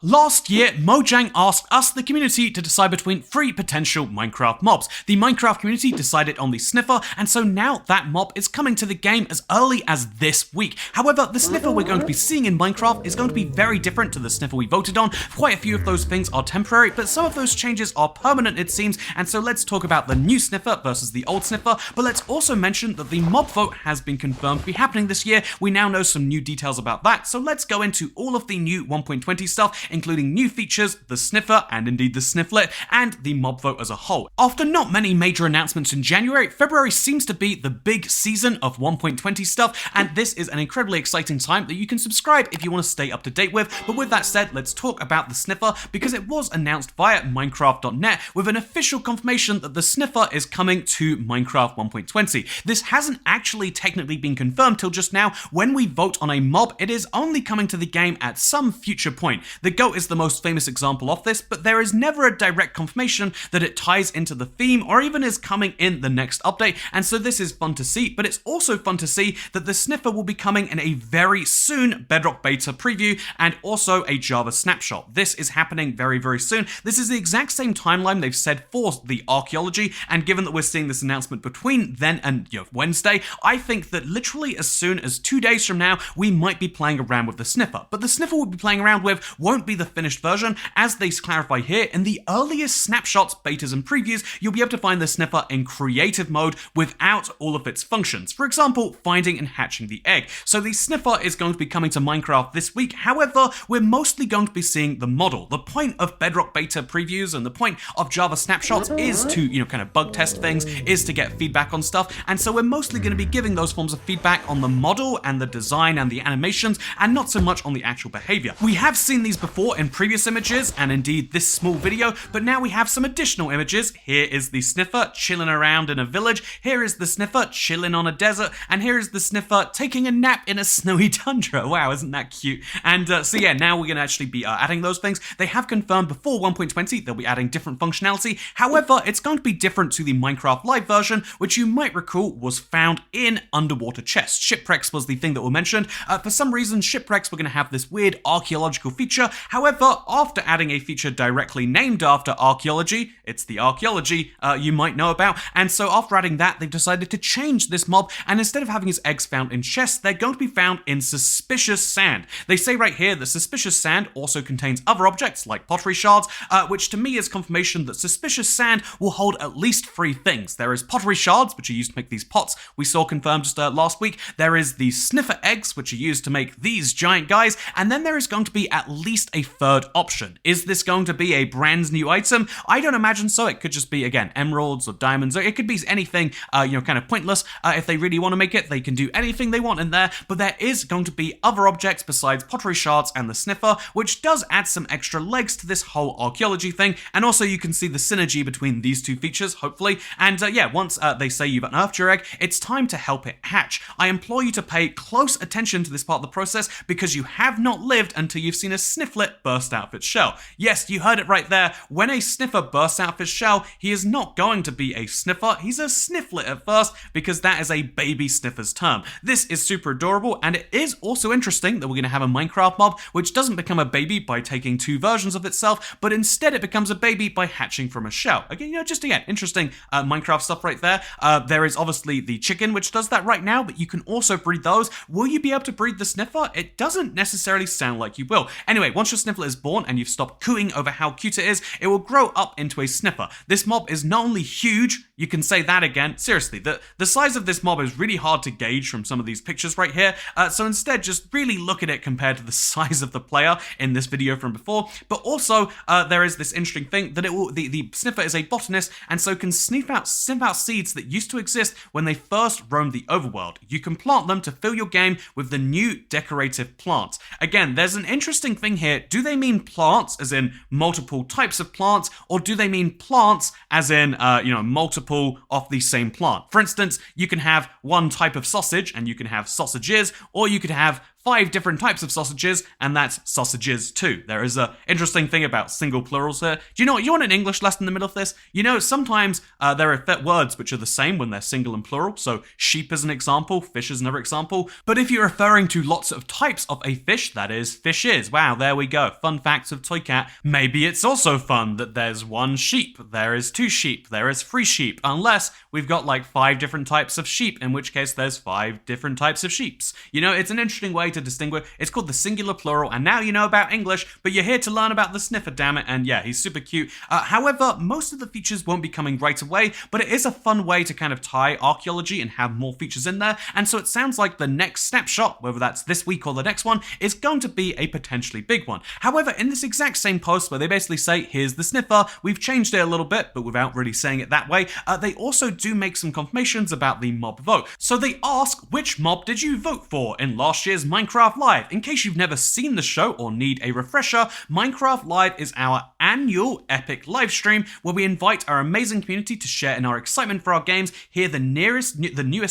Last year, Mojang asked us, the community, to decide between 3 potential Minecraft mobs. The Minecraft community decided on the Sniffer, and so now that mob is coming to the game as early as this week. However, the Sniffer we're going to be seeing in Minecraft is going to be very different to the Sniffer we voted on. Quite a few of those things are temporary, but some of those changes are permanent, it seems, and so let's talk about the new Sniffer versus the old Sniffer, but let's also mention that the mob vote has been confirmed to be happening this year. We now know some new details about that, so let's go into all of the new 1.20 stuff, including new features, the Sniffer, and indeed the Snifflet, and the mob vote as a whole. After not many major announcements in January, February seems to be the big season of 1.20 stuff, and this is an incredibly exciting time that you can subscribe if you want to stay up to date with. But with that said, let's talk about the Sniffer, because it was announced via Minecraft.net with an official confirmation that the Sniffer is coming to Minecraft 1.20. This hasn't actually technically been confirmed till just now. When we vote on a mob, it is only coming to the game at some future point. The goat is the most famous example of this, but there is never a direct confirmation that it ties into the theme or even is coming in the next update, and so this is fun to see, but it's also fun to see that the Sniffer will be coming in a very soon Bedrock beta preview and also a Java snapshot. This is happening very, very soon. This is the exact same timeline they've said for the archaeology, and given that we're seeing this announcement between then and Wednesday, I think that literally as soon as 2 days from now, we might be playing around with the Sniffer. But the Sniffer we'll be playing around with won't be the finished version. As they clarify here, in the earliest snapshots, betas, and previews, you'll be able to find the Sniffer in creative mode without all of its functions. For example, finding and hatching the egg. So the Sniffer is going to be coming to Minecraft this week. However, we're mostly going to be seeing the model. The point of Bedrock beta previews and the point of Java snapshots is to, kind of bug test things, is to get feedback on stuff. And so we're mostly going to be giving those forms of feedback on the model and the design and the animations, and not so much on the actual behavior. We have seen these before in previous images and indeed this small video, but now we have some additional images. Here is the Sniffer chilling around in a village, here is the Sniffer chilling on a desert, and here is the Sniffer taking a nap in a snowy tundra. Wow, isn't that cute? And so yeah, now we're going to actually be adding those things. They have confirmed before 1.20 they'll be adding different functionality. However, it's going to be different to the Minecraft Live version, which you might recall was found in underwater chests. Shipwrecks was the thing that were mentioned. For some reason, shipwrecks were going to have this weird archaeological feature. However, after adding a feature directly named after archaeology, it's the archaeology you might know about, and so after adding that, they've decided to change this mob, and instead of having his eggs found in chests, they're going to be found in suspicious sand. They say right here that suspicious sand also contains other objects like pottery shards, which to me is confirmation that suspicious sand will hold at least 3 things. There is pottery shards, which are used to make these pots we saw confirmed just last week. There is the Sniffer eggs, which are used to make these giant guys, and then there is going to be at least a third option. Is this going to be a brand new item? I don't imagine so. It could just be, again, emeralds or diamonds, or it could be anything, kind of pointless. If they really want to make it, they can do anything they want in there, but there is going to be other objects besides pottery shards and the Sniffer, which does add some extra legs to this whole archaeology thing, and also you can see the synergy between these two features, hopefully, and yeah, once they say you've unearthed your egg, it's time to help it hatch. I implore you to pay close attention to this part of the process, because you have not lived until you've seen a Snifflet burst out of its shell. Yes, you heard it right there. When a Sniffer bursts out of his shell, he is not going to be a Sniffer, he's a Snifflet at first, because that is a baby Sniffer's term. This is super adorable, and it is also interesting that we're going to have a Minecraft mob which doesn't become a baby by taking 2 versions of itself, but instead it becomes a baby by hatching from a shell. Again, just again, interesting Minecraft stuff right there. There is obviously the chicken, which does that right now, but you can also breed those. Will you be able to breed the Sniffer? It doesn't necessarily sound like you will. Anyway, once your Snifflet is born and you've stopped cooing over how cute it is, it will grow up into a Sniffer. This mob is not only huge, you can say that again, seriously, the size of this mob is really hard to gauge from some of these pictures right here, so instead just really look at it compared to the size of the player in this video from before. But also, there is this interesting thing that the Sniffer is a botanist, and so can sniff out seeds that used to exist when they first roamed the overworld. You can plant them to fill your game with the new decorative plants. Again, there's an interesting thing here. Do they mean plants as in multiple types of plants, or do they mean plants as in multiple of the same plant? For instance, you can have one type of sausage and you can have sausages, or you could have 5 different types of sausages, and that's sausages too. There is an interesting thing about single plurals here. Do you know what? You want an English lesson in the middle of this? You know, sometimes there are words which are the same when they're single and plural. So sheep is an example, fish is another example. But if you're referring to lots of types of a fish, that is fishes. Wow, there we go. Fun facts of Toycat. Maybe it's also fun that there's 1 sheep, there is 2 sheep, there is 3 sheep, unless we've got like 5 different types of sheep, in which case there's 5 different types of sheeps. You know, it's an interesting way to distinguish. It's called the singular plural, and now you know about English, but you're here to learn about the sniffer, damn it, and yeah, he's super cute. However, most of the features won't be coming right away, but it is a fun way to kind of tie archaeology and have more features in there, and so it sounds like the next snapshot, whether that's this week or the next one, is going to be a potentially big one. However, in this exact same post where they basically say, here's the sniffer, we've changed it a little bit, but without really saying it that way, they also do make some confirmations about the mob vote. So they ask, which mob did you vote for in last year's Minecraft Live? In case you've never seen the show or need a refresher, Minecraft Live is our annual epic live stream where we invite our amazing community to share in our excitement for our games, hear the newest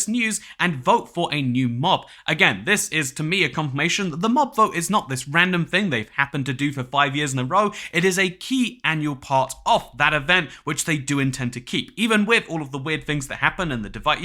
news, and vote for a new mob. Again, this is to me a confirmation that the mob vote is not this random thing they've happened to do for 5 years in a row. It is a key annual part of that event, which they do intend to keep. Even with all of the weird things that happen and the divide,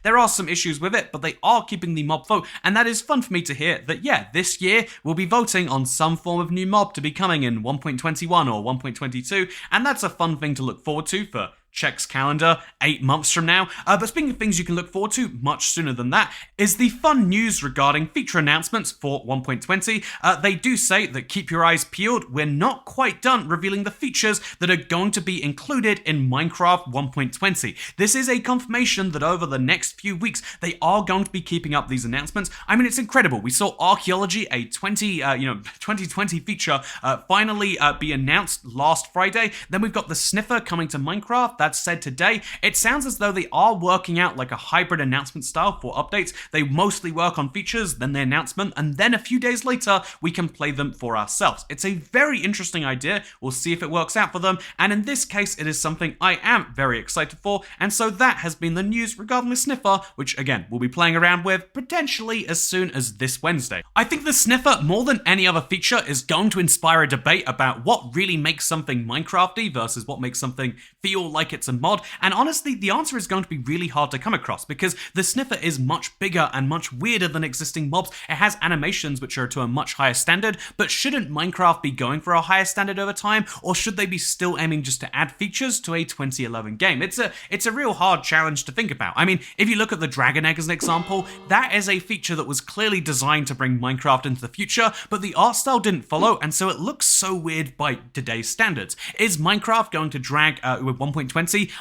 there are some issues with it, but they are keeping the mob vote, and that is fun for me to hear that, yeah, this year we'll be voting on some form of new mob to be coming in 1.21 or 1.22, and that's a fun thing to look forward to for Check's calendar 8 months from now. But speaking of things you can look forward to much sooner than that, is the fun news regarding feature announcements for 1.20. They do say that keep your eyes peeled, we're not quite done revealing the features that are going to be included in Minecraft 1.20. This is a confirmation that over the next few weeks, they are going to be keeping up these announcements. I mean, it's incredible. We saw Archaeology, a 2020 feature, finally be announced last Friday. Then we've got the Sniffer coming to Minecraft. That's said today. It sounds as though they are working out like a hybrid announcement style for updates. They mostly work on features, then the announcement, and then a few days later, we can play them for ourselves. It's a very interesting idea. We'll see if it works out for them, and in this case, it is something I am very excited for, and so that has been the news regarding the Sniffer, which again, we'll be playing around with potentially as soon as this Wednesday. I think the Sniffer, more than any other feature, is going to inspire a debate about what really makes something Minecrafty versus what makes something feel like it's a mod, and honestly, the answer is going to be really hard to come across because the Sniffer is much bigger and much weirder than existing mobs. It has animations which are to a much higher standard, but shouldn't Minecraft be going for a higher standard over time, or should they be still aiming just to add features to a 2011 game? It's a real hard challenge to think about. I mean, if you look at the Dragon Egg as an example, that is a feature that was clearly designed to bring Minecraft into the future, but the art style didn't follow, and so it looks so weird by today's standards. Is Minecraft going to drag with 1.20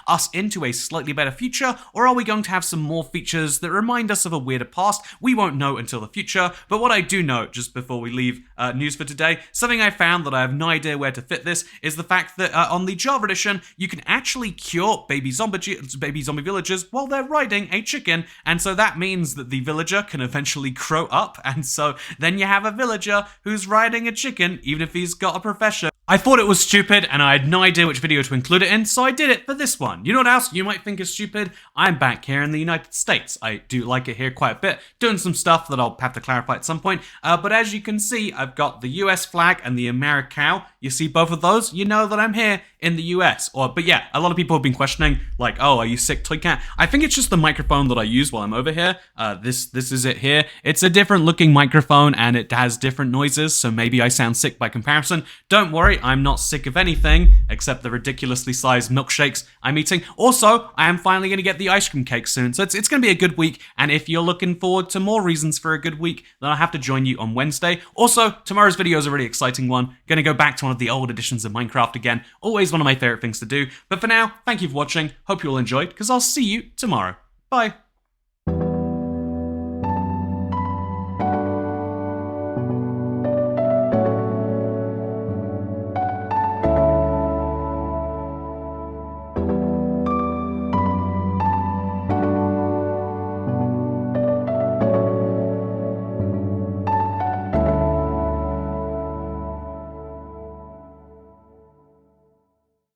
us into a slightly better future, or are we going to have some more features that remind us of a weirder past? We won't know until the future, but what I do know, just before we leave news for today, something I found that I have no idea where to fit this, is the fact that on the Java edition, you can actually cure baby zombie villagers while they're riding a chicken, and so that means that the villager can eventually grow up, and so then you have a villager who's riding a chicken, even if he's got a profession. I thought it was stupid, and I had no idea which video to include it in, so I did it for this one. You know what else you might think is stupid? I'm back here in the United States. I do like it here quite a bit, doing some stuff that I'll have to clarify at some point, but as you can see, I've got the US flag and the Americow. You see both of those? You know that I'm here in the US. But yeah, a lot of people have been questioning, like, oh, are you sick, Toycat? I think it's just the microphone that I use while I'm over here. This is it here. It's a different looking microphone, and it has different noises, so maybe I sound sick by comparison. Don't worry, I'm not sick of anything, except the ridiculously sized milkshakes I'm eating. Also, I am finally going to get the ice cream cake soon, so it's going to be a good week, and if you're looking forward to more reasons for a good week, then I'll have to join you on Wednesday. Also, tomorrow's video is a really exciting one. Going to go back to one of the old editions of Minecraft again. Always one of my favorite things to do. But for now, thank you for watching. Hope you all enjoyed, because I'll see you tomorrow. Bye.